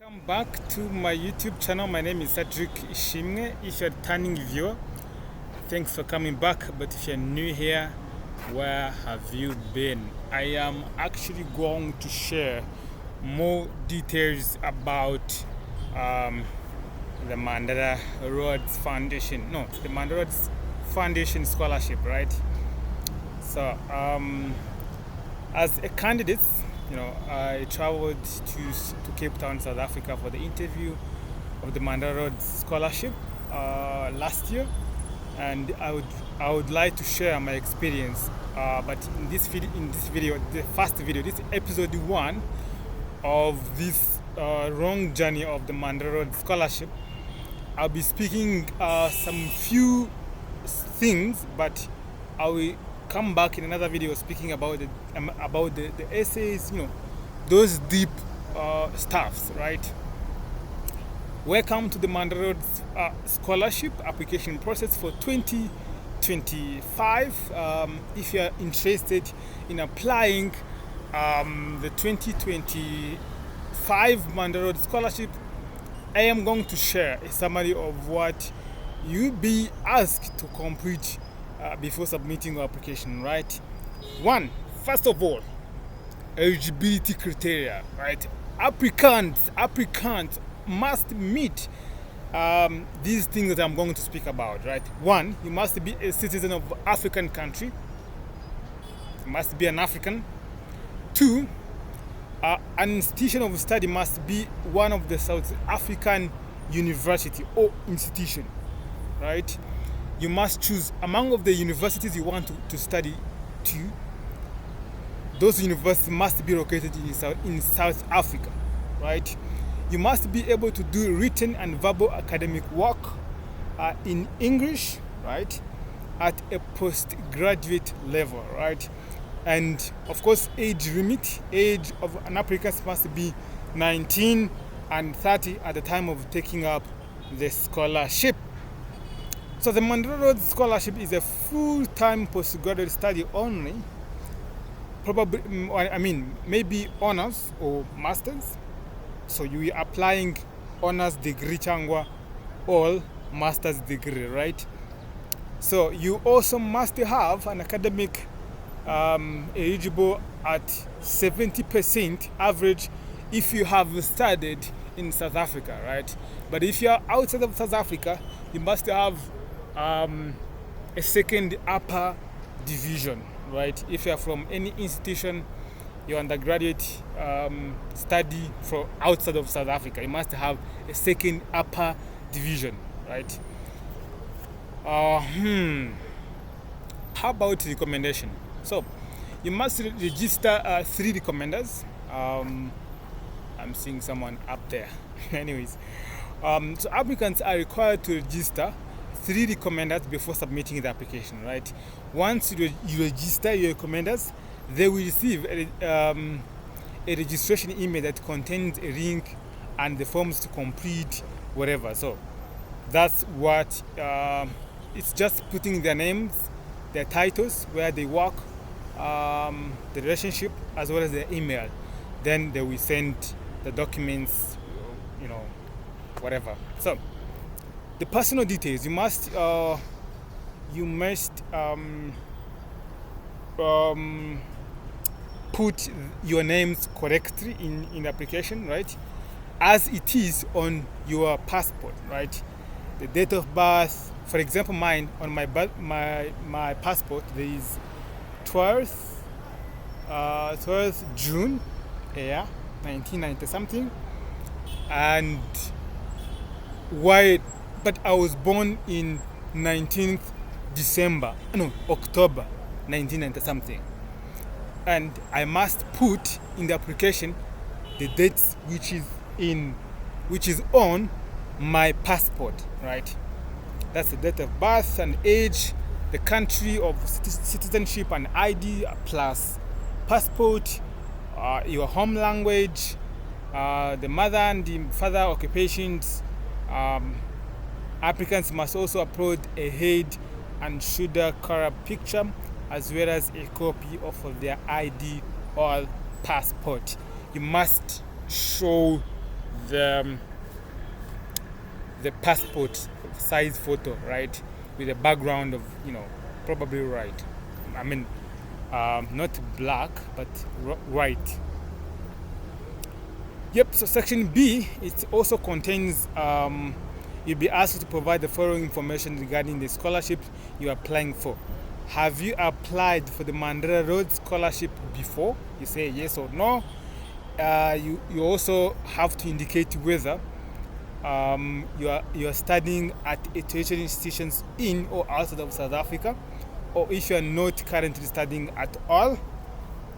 Welcome back to my YouTube channel. My name is Cedric Ishimwe. If you're a returning viewer, thanks for coming back. But if you're new here, where have you been? I am actually going to share more details about the Mandela Rhodes Foundation. No, the Mandela Rhodes Foundation Scholarship, right? So, as a candidate, I traveled to Cape Town, South Africa for the interview of the Mandela Rhodes Scholarship last year, and I would like to share my experience. But in this video, the first video, this episode 1 of this long journey of the Mandela Rhodes Scholarship, I'll be speaking some few things, but I will come back in another video speaking about the essays, those deep stuffs, right? Welcome to the Mandela Rhodes Scholarship application process for 2025. If you are interested in applying the 2025 Mandela Rhodes Scholarship, I am going to share a summary of what you'll be asked to complete before submitting your application, right? First of all, eligibility criteria, right? Applicants must meet these things that I'm going to speak about, right? 1, you must be a citizen of African country. You must be an African. 2, an institution of study must be one of the South African university or institution, right? You must choose among of the universities you want to study to. Those universities must be located in South Africa, right? You must be able to do written and verbal academic work in English, right, at a postgraduate level, right? And of course, age of an applicant must be 19 and 30 at the time of taking up the scholarship. So the Mandela Rhodes Scholarship is a full-time postgraduate study only, maybe honors or masters. So you are applying honors degree changwa or master's degree, right? So you also must have an academic eligible at 70% average if you have studied in South Africa, right? But if you are outside of South Africa, you must have a second upper division, right? If you are from any institution, your undergraduate study from outside of South Africa, you must have a second upper division, right? How about recommendation? So you must register 3 recommenders. I'm seeing someone up there. Anyways, so applicants are required to register 3 recommenders before submitting the application, right? Once you register your recommenders, they will receive a registration email that contains a link and the forms to complete, whatever. So that's what it's just putting their names, their titles, where they work, the relationship, as well as their email. Then they will send the documents, whatever. So the personal details, you must put your names correctly in the application, right? As it is on your passport, right? The date of birth, for example, mine on my passport, there is 12th June, 1990 something, and but I was born in October 1990 something. And I must put in the application the dates which is on my passport, right? That's the date of birth and age, the country of citizenship and ID plus passport, your home language, the mother and the father occupations. Applicants must also upload a head and shoulder color picture as well as a copy of their ID or passport. You must show the passport size photo, right, with a background of, probably white. I mean, not black, but white. Yep. So section B, it also contains, you'll be asked to provide the following information regarding the scholarship you are applying for. Have you applied for the Mandela Rhodes scholarship before? You say yes or no. You also have to indicate whether you are studying at a tertiary institutions in or outside of South Africa, or if you are not currently studying at all.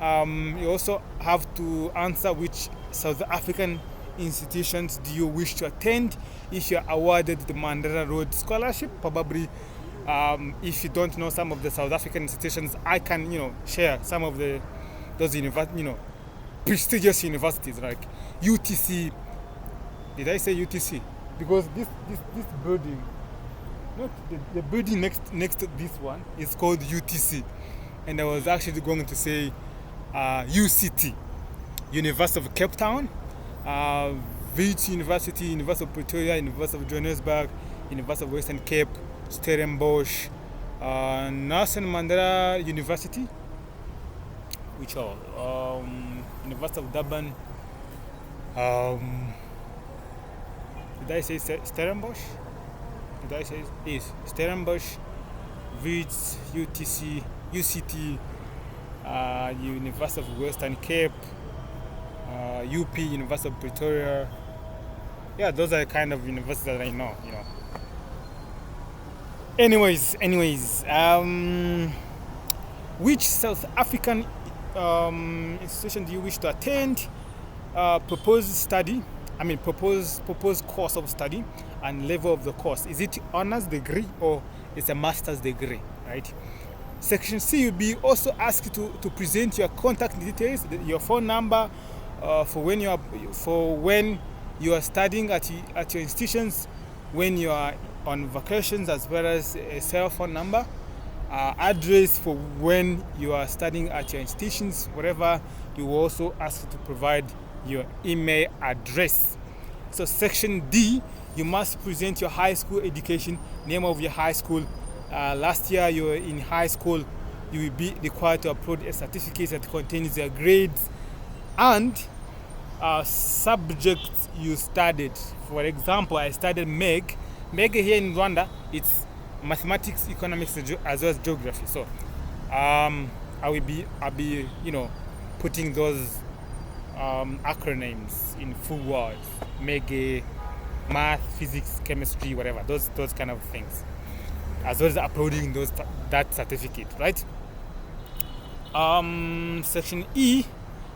You also have to answer which South African institutions do you wish to attend if you are awarded the Mandela Rhodes scholarship. Probably, if you don't know some of the South African institutions, I can share some of those prestigious universities like UTC. Did I say UTC? Because this building, not the building next to this one, is called UTC, and I was actually going to say UCT, University of Cape Town, Wits University, University of Pretoria, University of Johannesburg, University of Western Cape, Stellenbosch, Nelson Mandela University, which are University of Durban. Did I say Stellenbosch? Did I say is Stellenbosch, Wits, UTC, UCT, University of Western Cape, UP, University of Pretoria. Yeah, those are the kind of universities that I know. Anyways, which South African institution do you wish to attend? Proposed course of study and level of the course. Is it honors degree or it's a master's degree, right? Section C will be also asked to present your contact details, your phone number, for when you are studying at your institutions, when you are on vacations, as well as a cell phone number, address for when you are studying at your institutions, whatever. You will also ask to provide your email address. So section D, you must present your high school education, name of your high school. Last year you were in high school. You will be required to upload a certificate that contains your grades and subjects you studied. For example, I studied MEG here in Rwanda. It's mathematics, economics, as well as geography. So I'll be putting those acronyms in full words: MEG, math, physics, chemistry, whatever, those kind of things, as well as uploading that certificate, right? Section E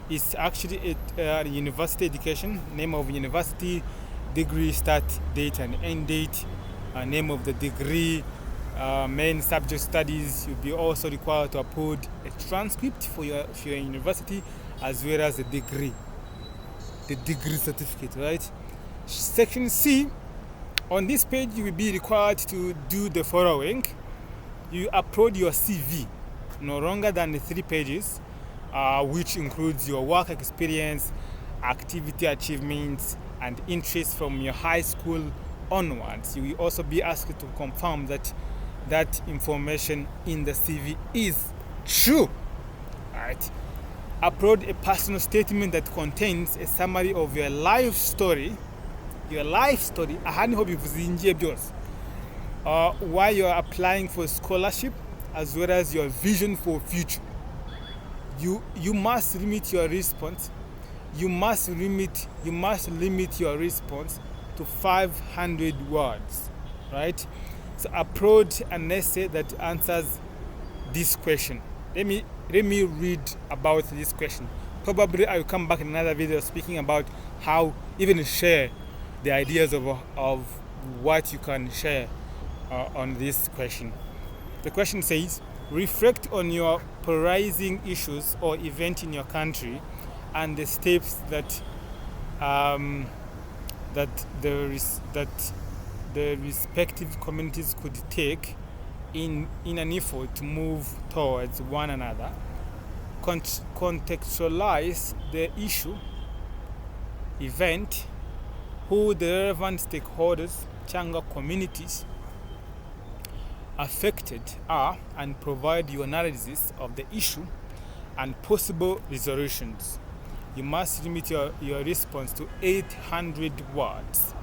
is actually a university education, name of university, degree start date and end date, name of the degree, main subject studies. You'll be also required to upload a transcript for your university, as well as the degree certificate, right? Section C, on this page you will be required to do the following. You upload your CV, no longer than the 3 pages, which includes your work experience, activity achievements, and interests from your high school onwards. You will also be asked to confirm that information in the CV is true, right? Upload a personal statement that contains a summary of your life story. Ahani hobi vuzinjie byose. Why you are applying for scholarship, as well as your vision for future. You must limit your response. You must limit your response to 500 words, right? So upload an essay that answers this question. Let me read about this question. Probably I will come back in another video speaking about how even share the ideas of what you can share on this question. The question says, reflect on your polarizing issues or event in your country and the steps that the respective communities could take in an effort to move towards one another. Contextualize the issue, event, who the relevant stakeholders, Changa communities affected are, and provide your analysis of the issue and possible resolutions. You must limit your response to 800 words.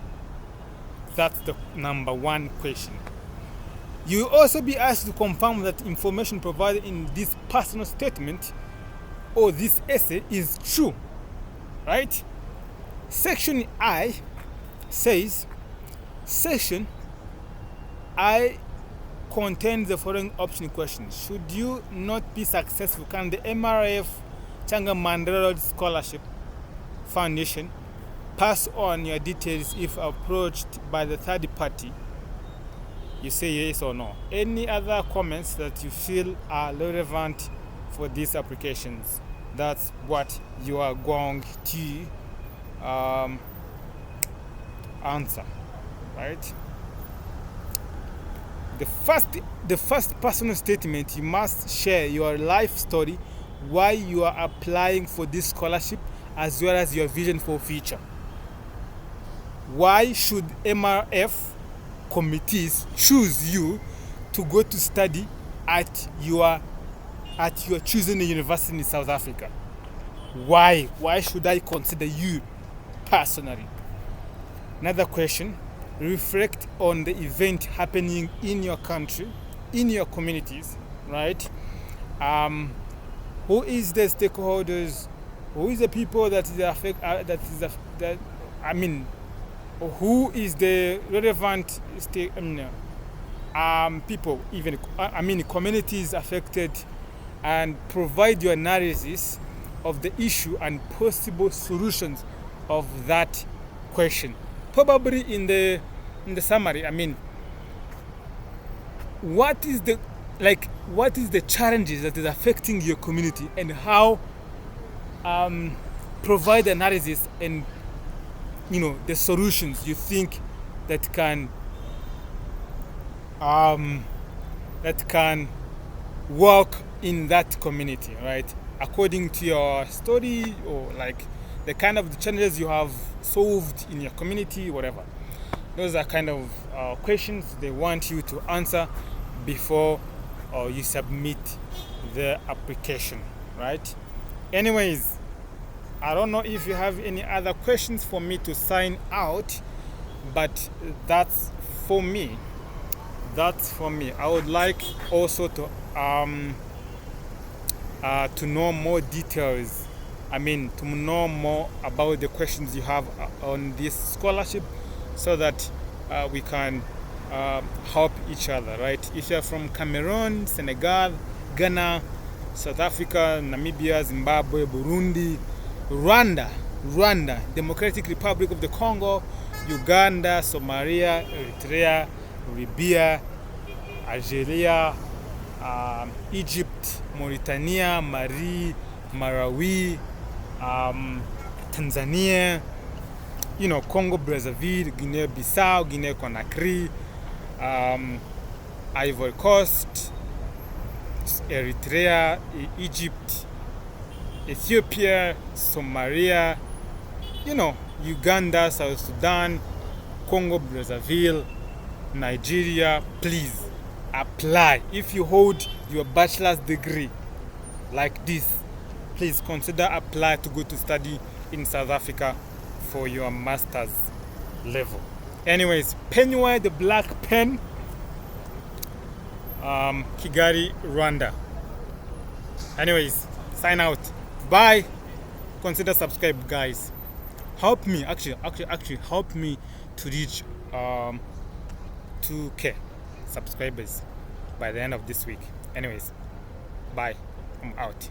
That's the number one question. You will also be asked to confirm that information provided in this personal statement or this essay is true, right? Section I says, Section I contains the following option questions. Should you not be successful, can the MRF Changa Mandela Rhodes Scholarship Foundation pass on your details if approached by the third party? You say yes or no. Any other comments that you feel are relevant for these applications? That's what you are going to answer, right? The first personal statement, you must share your life story, why you are applying for this scholarship, as well as your vision for future. Why should MRF committees choose you to go to study at your choosing university in South Africa? Why should I consider you personally? Another question, reflect on the event happening in your country, in your communities, right? Who is the stakeholders? Who is the people that is who is the relevant people, even communities affected, and provide your analysis of the issue and possible solutions of that question. Probably in the summary, what is the challenges that is affecting your community, and how provide analysis and the solutions you think that can work in that community, right? According to your story, or like the kind of the challenges you have solved in your community, whatever. Those are kind of questions they want you to answer before you submit the application, right? Anyways, I don't know if you have any other questions for me to sign out, but that's for me. I would like also to know more details. To know more about the questions you have on this scholarship, so that we can help each other, right? If you're from Cameroon, Senegal, Ghana, South Africa, Namibia, Zimbabwe, Burundi, Rwanda, Democratic Republic of the Congo, Uganda, Somalia, Eritrea, Libya, Algeria, Egypt, Mauritania, Malawi, Tanzania, Congo, Brazzaville, Guinea-Bissau, Guinea-Conakry, Ivory Coast, Eritrea, Egypt, Ethiopia, Somalia, Uganda, South Sudan, Congo, Brazzaville, Nigeria. Please apply. If you hold your bachelor's degree like this, please consider apply to go to study in South Africa for your master's level. Anyways, Pennywise the Black Pen, Kigali, Rwanda. Anyways, sign out. Bye. Consider subscribe, guys. Help me, actually help me to reach 2K subscribers by the end of this week. Anyways, bye. I'm out.